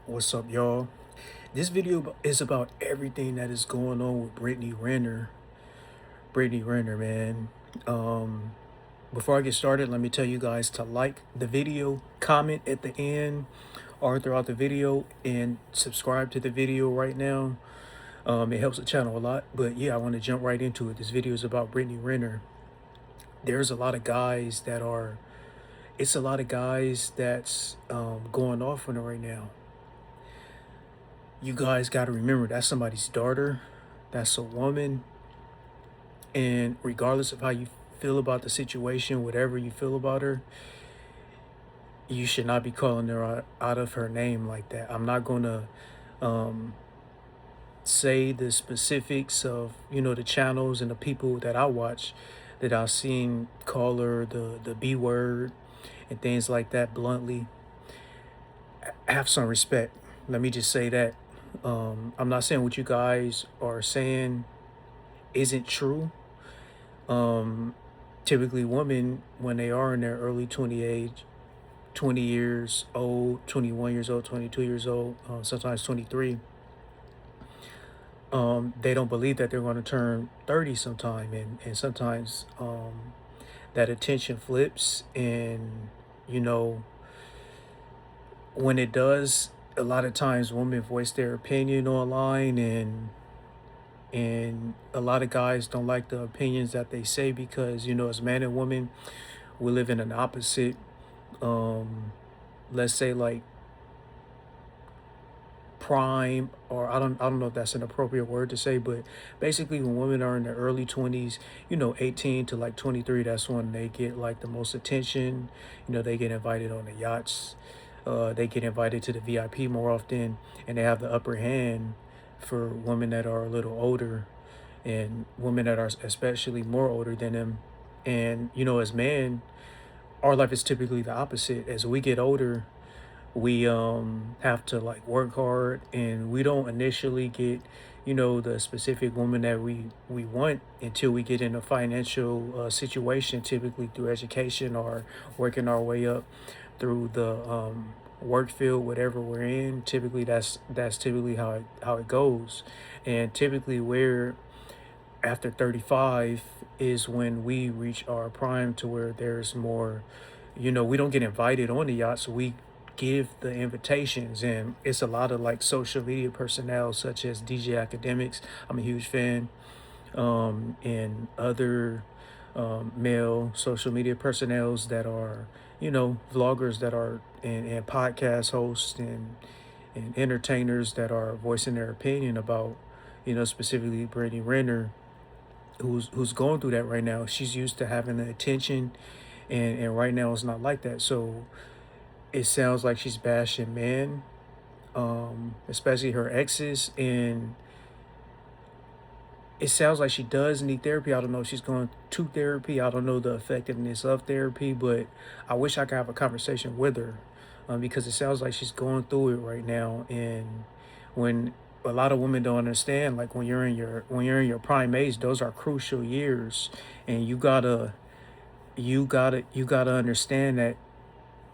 What's up, y'all? This video is about everything that is going on with Brittany Renner. Brittany Renner, man. Um, Before I get started, let me tell you guys to like the video, comment at the end or throughout the video, and subscribe to the video right now. It helps the channel a lot. But yeah, I want to jump right into it. This video is about Brittany Renner. There's a lot of guys that are. It's a lot of guys that's going off on her right now. You guys got to remember that's somebody's daughter, that's a woman, and regardless of how you feel about the situation, whatever you feel about her, you should not be calling her out of her name like that. I'm not going to um, say the specifics of the channels and the people that I watch that I've seen call her the B word and things like that bluntly. Have some respect. Let me just say that. I'm not saying what you guys are saying isn't true. Um, Typically, women, when they are in their early 20 age, 20 years old, 21 years old, 22 years old, sometimes 23, they don't believe that they're going to turn 30 sometime. And sometimes that attention flips. And, you know, when it does, a lot of times women voice their opinion online, and a lot of guys don't like the opinions that they say because as man and woman, we live in an opposite, um let's say, like, prime, or I don't know if that's an appropriate word to say, but basically when women are in their early 20s, 18 to like 23, that's when they get like the most attention. They get invited on the yachts, they get invited to the VIP more often, and they have the upper hand for women that are a little older, and women that are especially more older than them. And as men, our life is typically the opposite. As we get older, we have to like work hard, and we don't initially get the specific woman that we want until we get in a financial situation, typically through education or working our way up through the work field, whatever we're in. Typically that's typically how it goes. And typically we're after 35 is when we reach our prime, to where there's more, we don't get invited on the yachts, we give the invitations. And it's a lot of like social media personnel such as DJ Academics, I'm a huge fan, and other male social media personnels that are vloggers that are, and podcast hosts, and entertainers that are voicing their opinion about specifically Brittany Renner, who's going through that right now. She's used to having the attention, and right now it's not like that. So it sounds like she's bashing men, especially her exes, and it sounds like she does need therapy. I don't know if she's going to therapy. I don't know the effectiveness of therapy, but I wish I could have a conversation with her, because it sounds like she's going through it right now. And when a lot of women don't understand, like when you're in your prime age, those are crucial years, and you gotta understand that.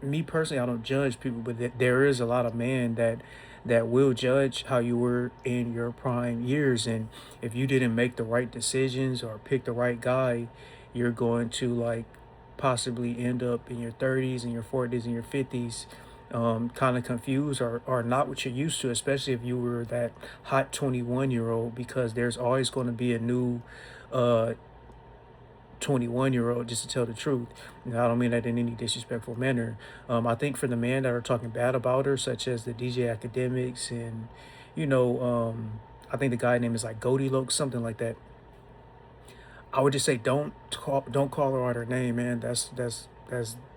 Me personally, I don't judge people, but there is a lot of men that will judge how you were in your prime years. And if you didn't make the right decisions or pick the right guy, you're going to like possibly end up in your 30s and your 40s and your 50s, kind of confused, or not what you're used to, especially if you were that hot 21-year-old, because there's always going to be a new uh 21-year-old, just to tell the truth. I don't mean that in any disrespectful manner. I think for the men that are talking bad about her, such as the DJ Academics, and you know, I think the guy name is like Goldilocks, something like that. I would just say don't call her out her name, man. That's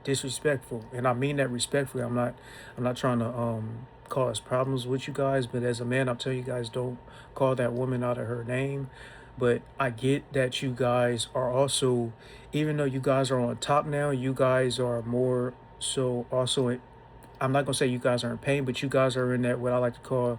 disrespectful, and I mean that respectfully. I'm not trying to cause problems with you guys, but as a man, I'll tell you guys, don't call that woman out of her name. But I get that you guys are also, even though you guys are on top now, you guys are more so also. I'm not gonna say you guys are in pain, but you guys are in that what I like to call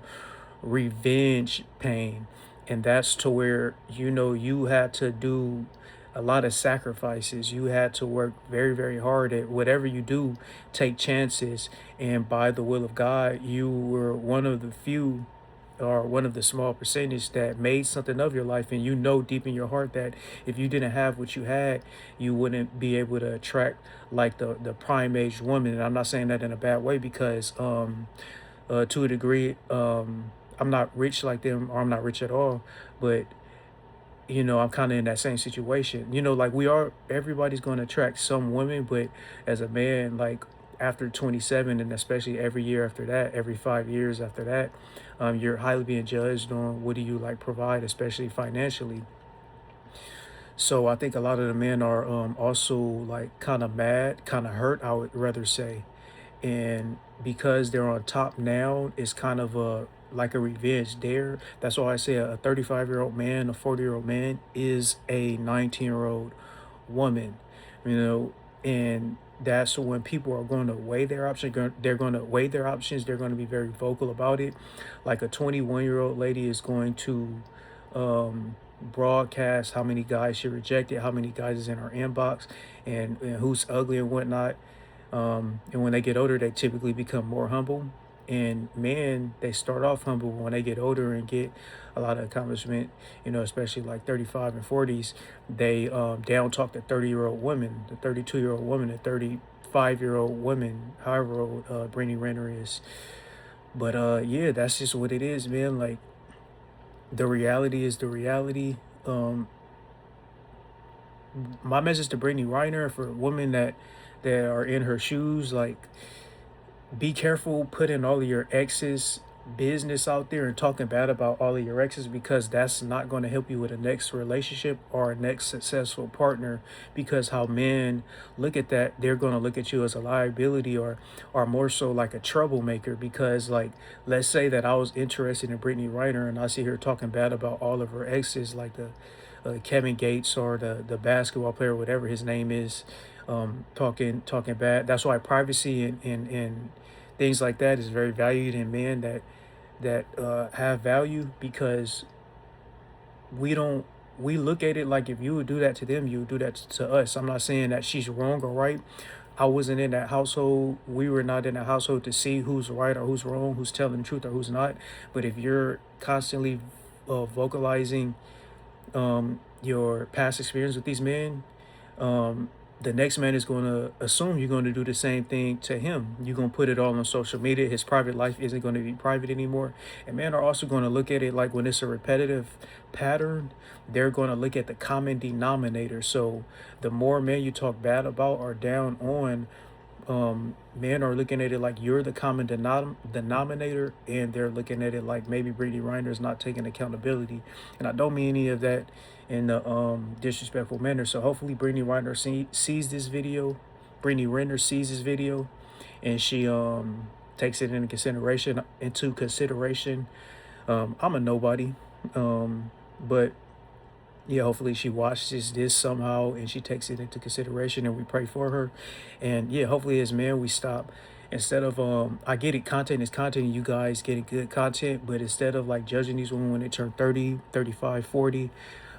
revenge pain. And that's to where you had to do a lot of sacrifices. You had to work very, very hard at whatever you do, take chances. And by the will of God, you were one of the few or one of the small percentage that made something of your life. And you know deep in your heart that if you didn't have what you had, you wouldn't be able to attract like the prime age woman. And I'm not saying that in a bad way, because to a degree, I'm not rich like them, or I'm not rich at all, but I'm kind of in that same situation. Like everybody's going to attract some women, but as a man, like after 27, and especially every year after that, every 5 years after that, you're highly being judged on what do you like provide, especially financially. So I think a lot of the men are also like kind of mad, kind of hurt, I would rather say. And because they're on top now, it's kind of a like a revenge dare. That's why I say a 35-year-old man, a 40-year-old man is a 19-year-old woman, you know, and that's when people are going to weigh their options. They're going to weigh their options. They're going to be very vocal about it. Like a 21-year-old lady is going to broadcast how many guys she rejected, how many guys is in her inbox, and who's ugly and whatnot. And when they get older, they typically become more humble. And men, they start off humble. When they get older and get a lot of accomplishment, especially like 35 and 40s, they down talk the 30-year-old woman, the 32-year-old woman, the 35-year-old woman, however old Brittany Renner is. But yeah, that's just what it is, man. Like the reality is the reality. Um, my message to Brittany Renner, for women that are in her shoes, like be careful putting all of your exes business out there and talking bad about all of your exes, because that's not going to help you with a next relationship or a next successful partner. Because how men look at that, they're going to look at you as a liability, or more so like a troublemaker. Because like, let's say that I was interested in Brittany Renner and I see her talking bad about all of her exes, like the Kevin Gates, or the basketball player, whatever his name is, talking bad. That's why privacy and things like that is very valued in men that have value, because we don't we look at it like if you would do that to them, you would do that to us. I'm not saying that she's wrong or right. I wasn't in that household. We were not in a household to see who's right or who's wrong, who's telling the truth or who's not. But if you're constantly vocalizing your past experience with these men, um, the next man is going to assume you're going to do the same thing to him. You're going to put it all on social media. His private life isn't going to be private anymore. And men are also going to look at it like when it's a repetitive pattern, they're going to look at the common denominator. So the more men you talk bad about or down on, men are looking at it like you're the common denominator, and they're looking at it like maybe Brittany Reiner is not taking accountability. And I don't mean any of that in the disrespectful manner. So hopefully Brittany Reiner sees this video. Brittany Renner sees this video, and she takes it into consideration. I'm a nobody, but yeah, hopefully she watches this somehow and she takes it into consideration, and we pray for her. And yeah, hopefully as men we stop, instead of I get it, content is content, and you guys getting good content, but instead of like judging these women when they turn 30, 35, 40,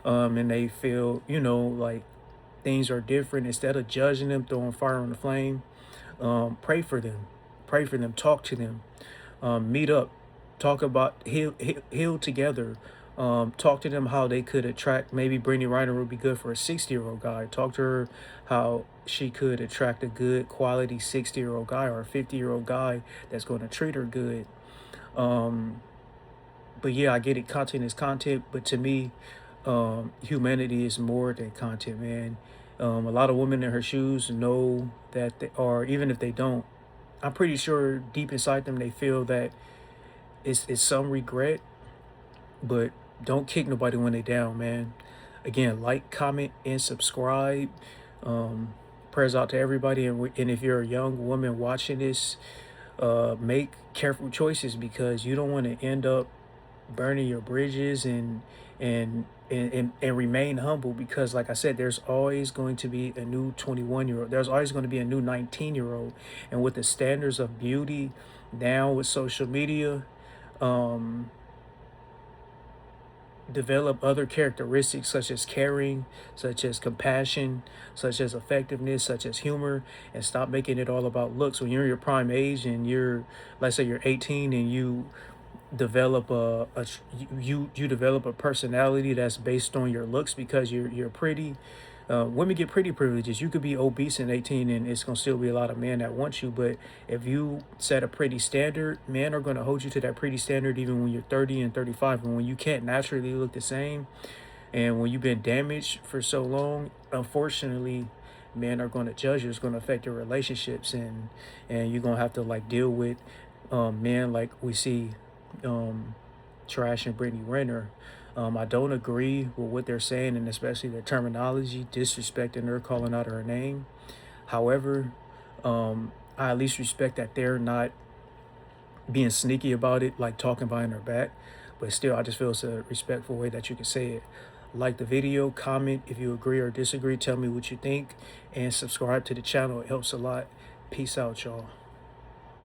and they feel, like things are different, instead of judging them, throwing fire on the flame, pray for them. Pray for them, talk to them, meet up, talk about heal together. Talk to them how they could attract. Maybe Brittany Reiner would be good for a 60-year-old guy. Talk to her how she could attract a good quality 60-year-old guy, or a 50-year-old guy that's going to treat her good. Um, but yeah, I get it. Content is content, but to me, humanity is more than content, man. A lot of women in her shoes know that, or even if they don't, I'm pretty sure deep inside them they feel that it's some regret, but don't kick nobody when they down, man. Again, like, comment, and subscribe. Um, Prayers out to everybody, and if you're a young woman watching this, make careful choices, because you don't want to end up burning your bridges, and remain humble, because like I said, there's always going to be a new 21-year-old. There's always going to be a new 19-year-old. And with the standards of beauty now with social media, um develop other characteristics such as caring, such as compassion, such as effectiveness, such as humor, and stop making it all about looks. When you're in your prime age and you're, let's say you're 18 and you develop you develop a personality that's based on your looks because you're pretty. Women get pretty privileges. You could be obese in 18 and it's gonna still be a lot of men that want you. But if you set a pretty standard, men are gonna hold you to that pretty standard even when you're 30 and 35. And when you can't naturally look the same, and when you've been damaged for so long, unfortunately, men are going to judge you. It's going to affect your relationships, and you're going to have to like deal with men like we see Trash and Brittany Renner. I don't agree with what they're saying, and especially their terminology, disrespecting her, calling out her name. However, I at least respect that they're not being sneaky about it, like talking behind her back. But still, I just feel it's a respectful way that you can say it. Like the video, comment if you agree or disagree, tell me what you think, and subscribe to the channel. It helps a lot. Peace out, y'all.